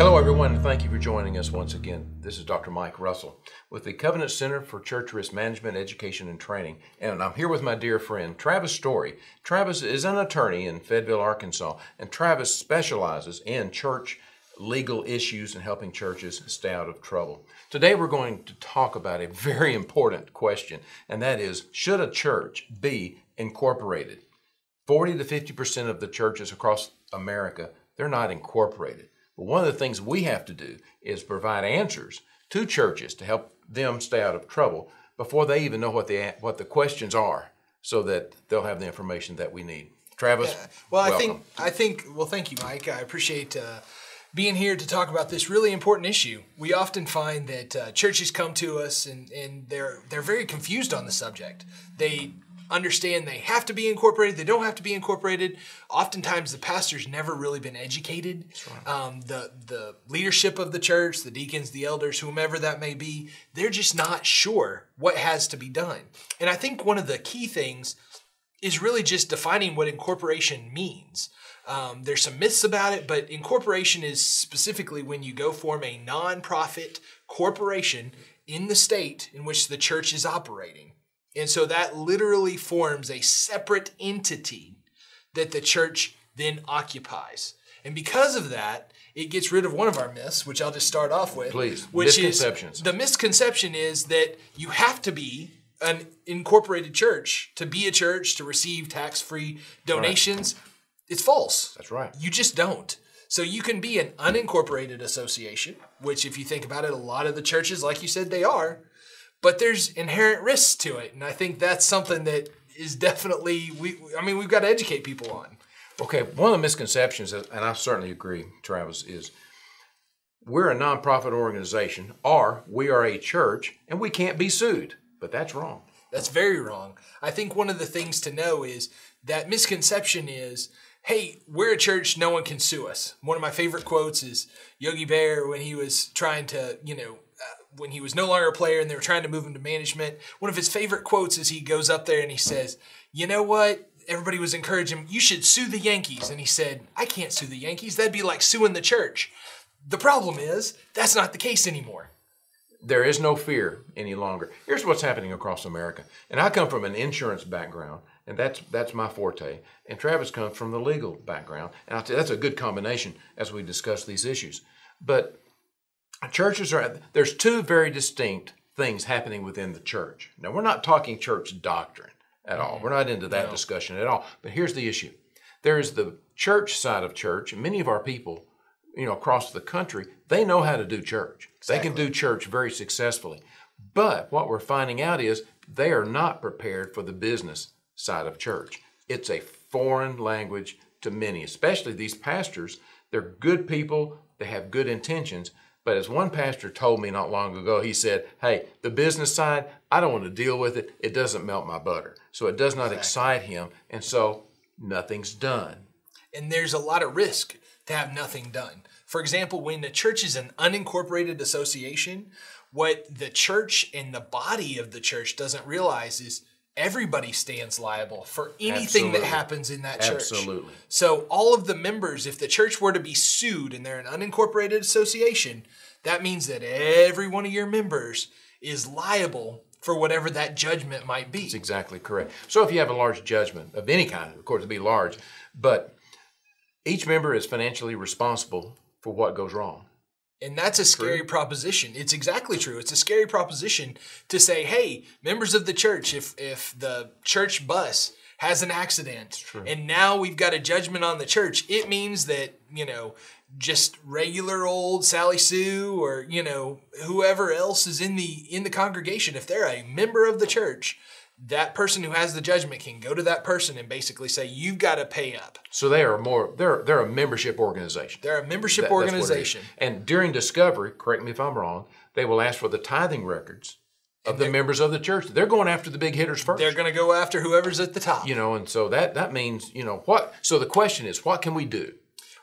Hello, everyone, and thank you for joining us once again. This is Dr. Mike Russell with the Covenant Center for Church Risk Management, Education, and Training, and I'm here with my dear friend, Travis Story. Travis is an attorney in Fayetteville, Arkansas, and Travis specializes in church legal issues and helping churches stay out of trouble. Today, we're going to talk about a very important question, and that is, should a church be incorporated? 40 to 50% of the churches across America, they're not incorporated. But one of the things we have to do is provide answers to churches to help them stay out of trouble before they even know what the questions are, so that they'll have the information that we need. Travis, well, welcome. I think. Well, thank you, Mike. I appreciate being here to talk about this really important issue. We often find that churches come to us and they're very confused on the subject. They understand they have to be incorporated, they don't have to be incorporated. Oftentimes the pastor's never really been educated. That's right. The leadership of the church, the deacons, the elders, whomever that may be, they're just not sure what has to be done. And I think one of the key things is really just defining what incorporation means. There's some myths about it, but incorporation is specifically when you go form a nonprofit corporation in the state in which the church is operating. And so that literally forms a separate entity that the church then occupies. And because of that, it gets rid of one of our myths, which I'll just start off with. Please, which misconceptions. is the misconception is that you have to be an incorporated church to be a church, to receive tax-free donations. Right. It's false. That's right. You just don't. So you can be an unincorporated association, which if you think about it, a lot of the churches, like you said, they are. But there's inherent risks to it, and I think that's something that is definitely, we've got to educate people on. Okay, one of the misconceptions, and I certainly agree, Travis, is we're a nonprofit organization, or we are a church, and we can't be sued. But that's wrong. That's very wrong. I think one of the things to know is that misconception is, hey, we're a church, no one can sue us. One of my favorite quotes is Yogi Bear when he was trying to, when he was no longer a player and they were trying to move him to management. One of his favorite quotes is he goes up there and he says, you know what? Everybody was encouraging him, you should sue the Yankees. And he said, I can't sue the Yankees. That'd be like suing the church. The problem is, that's not the case anymore. There is no fear any longer. Here's what's happening across America. And I come from an insurance background, and that's my forte. And Travis comes from the legal background. And I'll tell you, that's a good combination as we discuss these issues. But there's two very distinct things happening within the church. Now, we're not talking church doctrine at all. We're not into that discussion at all. But here's the issue. There is the church side of church, and many of our people, across the country, they know how to do church. Exactly. They can do church very successfully. But what we're finding out is they are not prepared for the business side of church. It's a foreign language to many, especially these pastors. They're good people. They have good intentions. But as one pastor told me not long ago, he said, hey, the business side, I don't want to deal with it. It doesn't melt my butter. So it does not excite him. And so nothing's done. And there's a lot of risk to have nothing done. For example, when the church is an unincorporated association, what the church and the body of the church doesn't realize is everybody stands liable for anything that happens in that church. Absolutely. So all of the members, if the church were to be sued and they're an unincorporated association, that means that every one of your members is liable for whatever that judgment might be. That's exactly correct. So if you have a large judgment of any kind, of course it'd be large, but each member is financially responsible for what goes wrong. And that's a scary proposition. It's exactly true. It's a scary proposition to say, hey, members of the church, if the church bus has an accident and now we've got a judgment on the church, it means that, just regular old Sally Sue or, whoever else is in the congregation, if they're a member of the church, that person who has the judgment can go to that person and basically say, you've got to pay up. So they're a membership organization. They're a membership organization. And during discovery, correct me if I'm wrong, they will ask for the tithing records of the members of the church. They're going after the big hitters first. They're going to go after whoever's at the top. And so that means, what? So the question is, what can we do?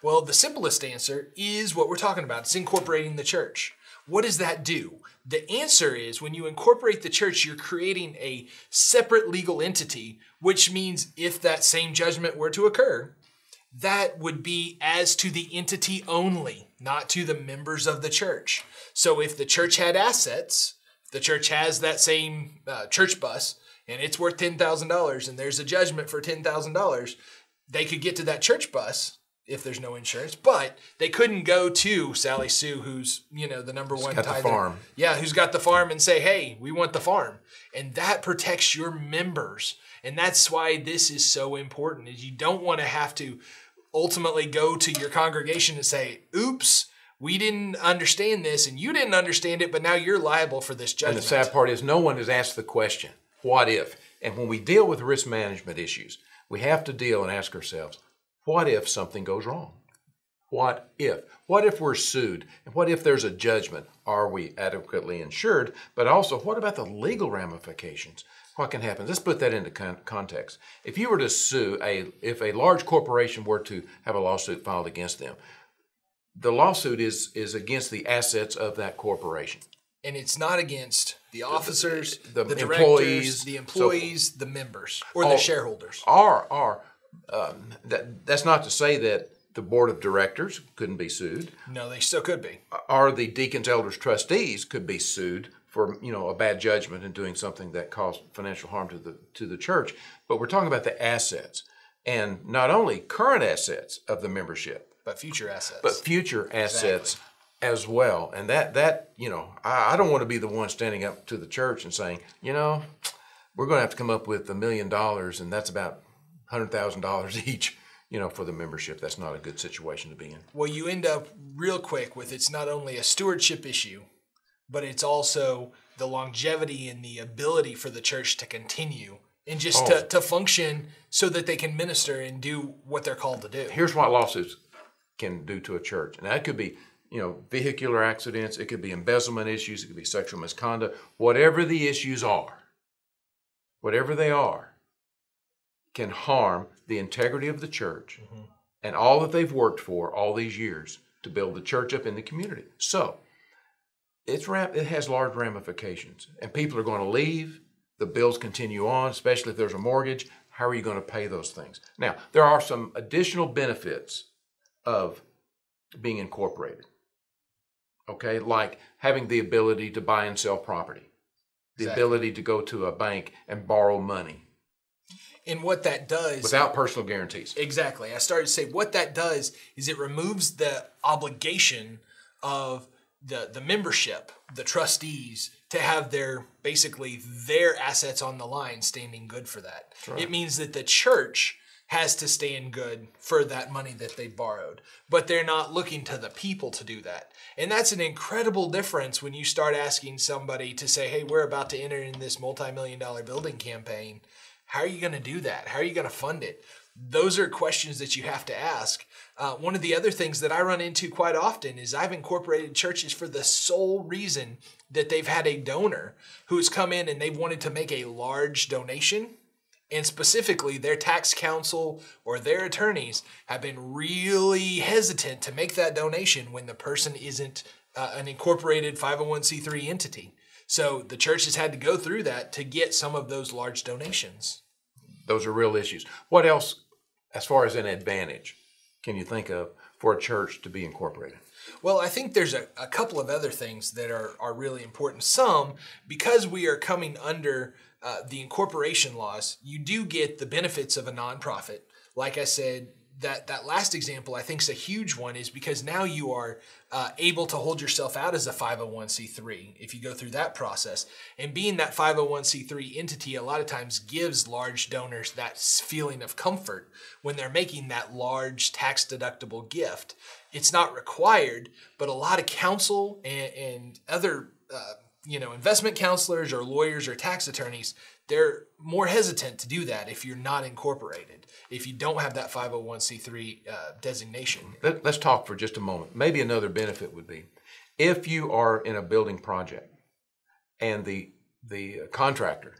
Well, the simplest answer is what we're talking about. It's incorporating the church. What does that do? The answer is when you incorporate the church, you're creating a separate legal entity, which means if that same judgment were to occur that would be as to the entity only, not to the members of the church. So if the church had assets, the church has that same church bus, and it's worth $10,000, and there's a judgment for $10,000, they could get to that church bus if there's no insurance, but they couldn't go to Sally Sue, who's, the number one got tither. the farm. Yeah, who's got the farm, and say, hey, we want the farm. And that protects your members. And that's why this is so important, is you don't want to have to ultimately go to your congregation and say, oops, we didn't understand this, and you didn't understand it, but now you're liable for this judgment. And the sad part is no one has asked the question, what if? And when we deal with risk management issues, we have to deal and ask ourselves, what if something goes wrong? What if? What if we're sued? And what if there's a judgment? Are we adequately insured? But also, what about the legal ramifications? What can happen? Let's put that into context. If you were to sue, if a large corporation were to have a lawsuit filed against them, the lawsuit is against the assets of that corporation. And it's not against the officers, the directors, the employees, the members, or the shareholders. That's not to say that the board of directors couldn't be sued. No, they still could be. Or the deacons, elders, trustees could be sued for a bad judgment and doing something that caused financial harm to the church. But we're talking about the assets, and not only current assets of the membership, but future assets. But future assets as well. And that I don't want to be the one standing up to the church and saying, we're going to have to come up with $1 million, and that's about $100,000 each, for the membership. That's not a good situation to be in. Well, you end up real quick with it's not only a stewardship issue, but it's also the longevity and the ability for the church to continue and just to function so that they can minister and do what they're called to do. Here's what lawsuits can do to a church. And that could be, vehicular accidents. It could be embezzlement issues. It could be sexual misconduct. Whatever the issues are, whatever they are, can harm the integrity of the church and all that they've worked for all these years to build the church up in the community. So it has large ramifications, and people are going to leave. The bills continue on, especially if there's a mortgage. How are you going to pay those things? Now, there are some additional benefits of being incorporated, okay, like having the ability to buy and sell property, the ability to go to a bank and borrow money. And what that does... without personal guarantees. Exactly. I started to say what that does is it removes the obligation of the membership, the trustees, to have their assets on the line standing good for that. Right. It means that the church has to stand good for that money that they borrowed, but they're not looking to the people to do that. And that's an incredible difference when you start asking somebody to say, hey, we're about to enter in this multi-million-dollar building campaign. How are you going to do that? How are you going to fund it? Those are questions that you have to ask. One of the other things that I run into quite often is I've incorporated churches for the sole reason that they've had a donor who has come in and they've wanted to make a large donation. And specifically, their tax counsel or their attorneys have been really hesitant to make that donation when the person isn't an incorporated 501c3 entity. So the church has had to go through that to get some of those large donations. Those are real issues. What else, as far as an advantage, can you think of for a church to be incorporated? Well, I think there's a couple of other things that are really important. Some, because we are coming under the incorporation laws, you do get the benefits of a nonprofit. Like I said, that last example I think is a huge one, is because now you are able to hold yourself out as a 501c3 if you go through that process. And being that 501c3 entity a lot of times gives large donors that feeling of comfort when they're making that large tax deductible gift. It's not required, but a lot of counsel and other investment counselors or lawyers or tax attorneys, they're more hesitant to do that if you're not incorporated, if you don't have that 501c3 designation. Let's talk for just a moment. Maybe another benefit would be if you are in a building project and the contractor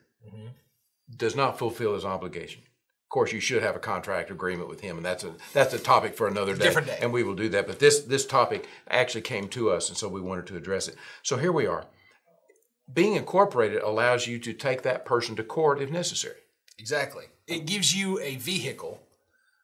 does not fulfill his obligation. Of course, you should have a contract agreement with him, and that's a topic for another day. Different day. And we will do that. But this topic actually came to us, and so we wanted to address it. So here we are. Being incorporated allows you to take that person to court if necessary. Exactly. It gives you a vehicle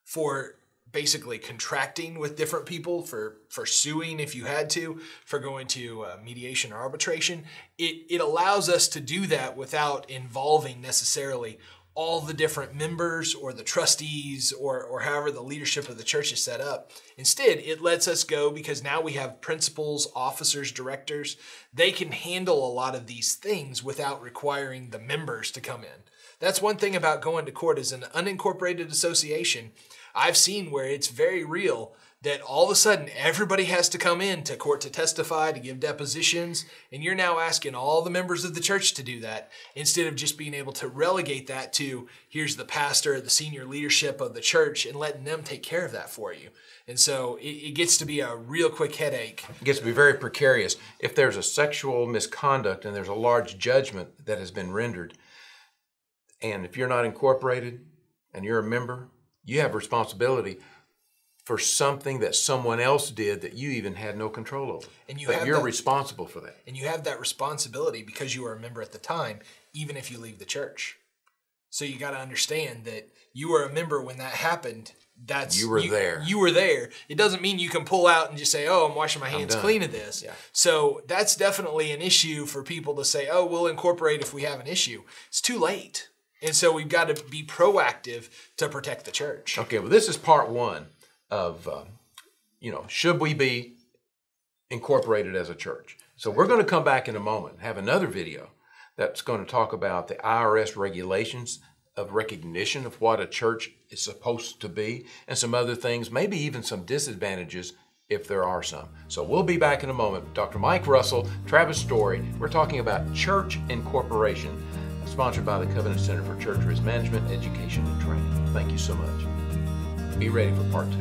for basically contracting with different people for suing if you had to, for going to mediation or arbitration, it allows us to do that without involving necessarily all the different members or the trustees or however the leadership of the church is set up. Instead, it lets us go because now we have principals, officers, directors. They can handle a lot of these things without requiring the members to come in. That's one thing about going to court as an unincorporated association. I've seen where it's very real that all of a sudden everybody has to come in to court to testify, to give depositions, and you're now asking all the members of the church to do that instead of just being able to relegate that to here's the pastor, the senior leadership of the church, and letting them take care of that for you. And so it gets to be a real quick headache. It gets to be very precarious. If there's a sexual misconduct and there's a large judgment that has been rendered, and if you're not incorporated and you're a member, you have responsibility for something that someone else did that you even had no control over. And you're responsible for that. And you have that responsibility because you were a member at the time, even if you leave the church. So you got to understand that you were a member when that happened. You were there. You were there. It doesn't mean you can pull out and just say, oh, I'm washing my hands clean of this. Yeah. So that's definitely an issue for people to say, oh, we'll incorporate if we have an issue. It's too late. And so we've got to be proactive to protect the church. Okay, well, this is part one of, should we be incorporated as a church? So we're going to come back in a moment and have another video that's going to talk about the IRS regulations of recognition of what a church is supposed to be and some other things, maybe even some disadvantages if there are some. So we'll be back in a moment. Dr. Mike Russell, Travis Story. We're talking about church incorporation, sponsored by the Covenant Center for Church Risk Management, Education, and Training. Thank you so much. Be ready for part two.